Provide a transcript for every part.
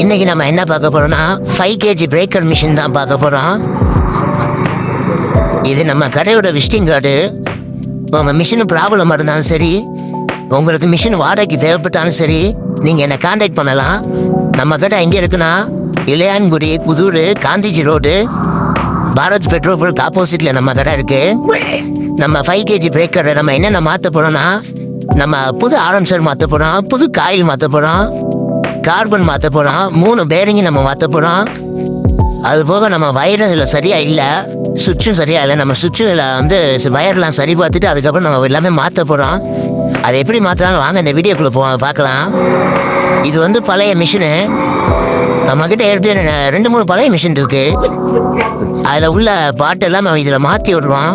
இன்னைக்கு நம்ம என்ன பார்க்க போறோம்னா 5 kg பிரேக்கர் மிஷின் தான் பார்க்க போறோம். இது நம்ம கடையோட விசிட்டிங் கார்டு. உங்கள் மிஷின் ப்ராப்ளமாக இருந்தாலும் சரி, உங்களுக்கு மிஷின் வாடகைக்கு தேவைப்பட்டாலும் சரி, நீங்கள் என்னை கான்டாக்ட் பண்ணலாம். நம்ம கடை எங்கே இருக்குன்னா Ilayangudi, Pudur, Gandhiji road, Bharat petrol bunk ஆப்போசிட்டில் நம்ம கடை இருக்குது. நம்ம 5 kg பிரேக்கரை நம்ம என்னென்ன மாற்ற போகிறோம்னா, நம்ம புது ஆரம்சர் மாற்ற போகிறோம், புது காயில் மாற்ற போகிறோம், கார்பன் மாற்ற போகிறோம், 3 பேரிங்கு நம்ம மாற்ற போகிறோம். அது போக நம்ம வயரில் சரியாக இல்லை, சுவிட்சும் சரியாக இல்லை. நம்ம சுவிட்சுகளை வந்து வயர்லாம் சரி பார்த்துட்டு அதுக்கப்புறம் நம்ம எல்லாமே மாற்ற போகிறோம். அதை எப்படி மாற்றலாம் வாங்க இந்த வீடியோக்குள்ளே பார்க்கலாம். இது வந்து பழைய மிஷினு. நம்மக்கிட்ட ஏற்கனவே 2-3 பழைய மிஷின் இருக்குது. அதில் உள்ள பாட்டு எல்லாம் நம்ம இதில் மாற்றி விடுறோம்.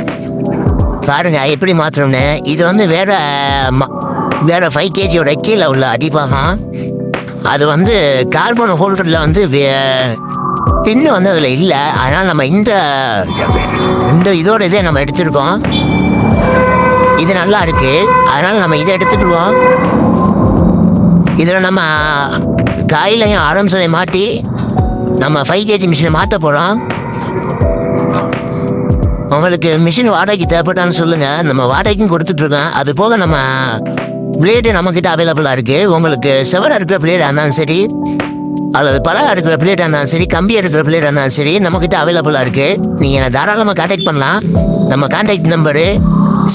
பாருங்கள் எப்படி மாற்றுறோம்னு. இது வந்து வேறு 5 kg கீழே உள்ள அடிப்பாகம். அது வந்து கார்பன் ஹோல்டரில் வந்து பின்னு வந்து அதில் இல்லை. அதனால் நம்ம இந்த இதோட இதே நம்ம எடுத்துருக்கோம். இது நல்லா இருக்குது, அதனால் நம்ம இதை எடுத்துக்கிடுவோம். இதில் நம்ம காயிலையும் ஆரம்சரையும் மாட்டி நம்ம 5 kg மிஷினை மாற்ற போகிறோம். உங்களுக்கு மிஷின் வாடகைக்கு தேவைப்பட்டான்னு சொல்லுங்கள், நம்ம வாடகைக்கும் கொடுத்துட்ருக்கோம். அது போக நம்ம பிளேடு நம்மக்கிட்ட அவைலபிளாக இருக்குது. உங்களுக்கு செவராக இருக்கிற பிளேடாக இருந்தாலும் சரி, அல்லது பழம் இருக்கிற பிளேட்டாக இருந்தாலும் சரி, கம்பியாக இருக்கிற பிளேட்டாக இருந்தாலும் சரி, நம்மக்கிட்ட அவைலபிளாக இருக்குது. நீங்கள் என்னை தாராளமாக கான்டாக்ட் பண்ணலாம். நம்ம கான்டாக்ட் நம்பரு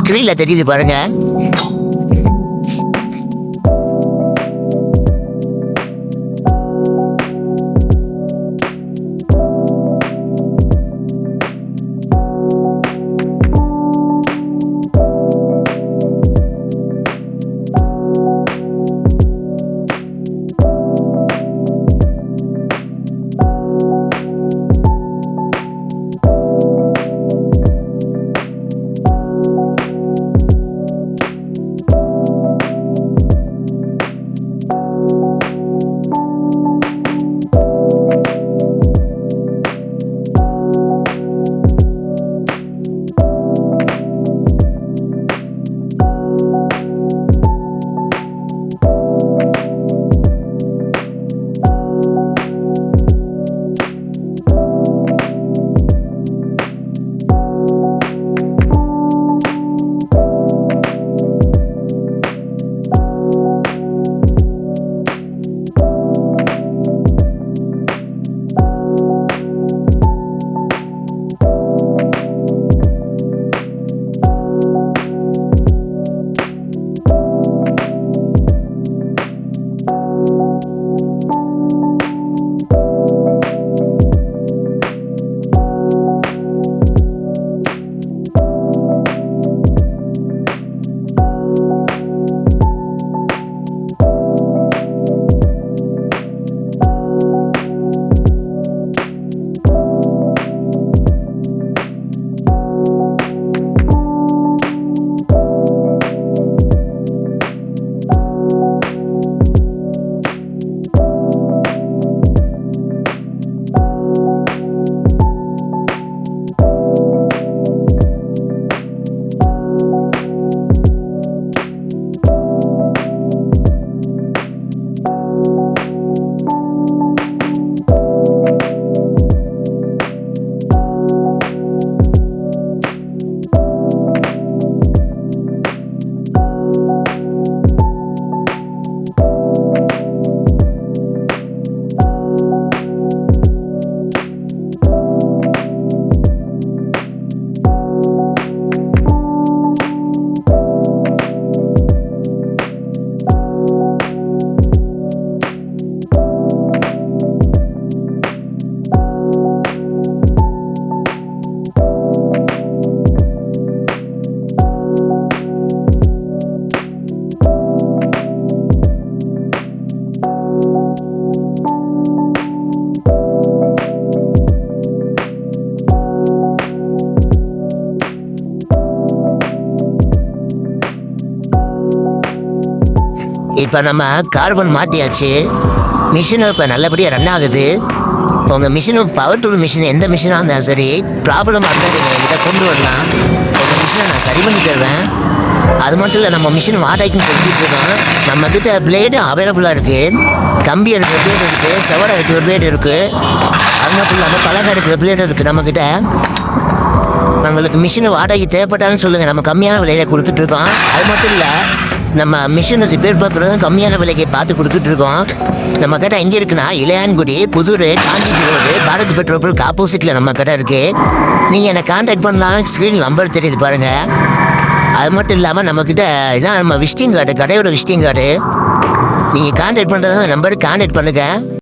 ஸ்க்ரீனில் தெரியுது பாருங்கள். இப்போ நம்ம கார்பன் மாட்டியாச்சு. மிஷினும் இப்போ நல்லபடியாக ரன் ஆகுது. உங்கள் மிஷினும் பவர் டூல் மிஷின் எந்த மிஷினாக இருந்தாலும் சரி, ப்ராப்ளமாக இருந்தால் நீங்கள் என்கிட்ட கொண்டு வரலாம். உங்கள் மிஷினை நான் சரி பண்ணி தருவேன். அது மட்டும் இல்லை, நம்ம மிஷின் வாடகைக்கும் கொடுத்துட்டு இருக்கோம். நம்மக்கிட்ட பிளேடு அவைலபிளாக இருக்குது. கம்பி எடுக்கிற பிளேடு இருக்குது, செவரை எடுக்கிற பிளேடு இருக்குது. அது மட்டும் இல்லாமல் பலகை எடுக்கிற பிளேடு இருக்குது நம்மக்கிட்ட. நம்மளுக்கு மிஷின் வாடகை தேவைப்பட்டாலும் சொல்லுங்கள், நம்ம கம்மியான விலையில கொடுத்துட்ருக்கோம். அது மட்டும் இல்லை, நம்ம மிஷினை ரிப்பேர் பார்க்குறதும் கம்மியான விலைக்கு பார்த்து கொடுத்துட்ருக்கோம். நம்ம கடை எங்கே இருக்குன்னா இளையான்குடி, புதூர், காஞ்சி ரோடு, பாரத் பெட்ரோல் பங்க் ஆப்போசிட்டில் நம்ம கடை இருக்குது. நீங்கள் என்னை கான்டாக்ட் பண்ணலாம். ஸ்க்ரீன் நம்பர் தெரியுது பாருங்கள். அது மட்டும் இல்லாமல் நம்மக்கிட்ட இதான் நம்ம விசிட்டிங் கார்டு, கடையோட விசிட்டிங் கார்டு. நீங்கள் கான்டாக்ட் பண்ணுறது நம்பருக்கு கான்டாக்ட் பண்ணுங்கள்.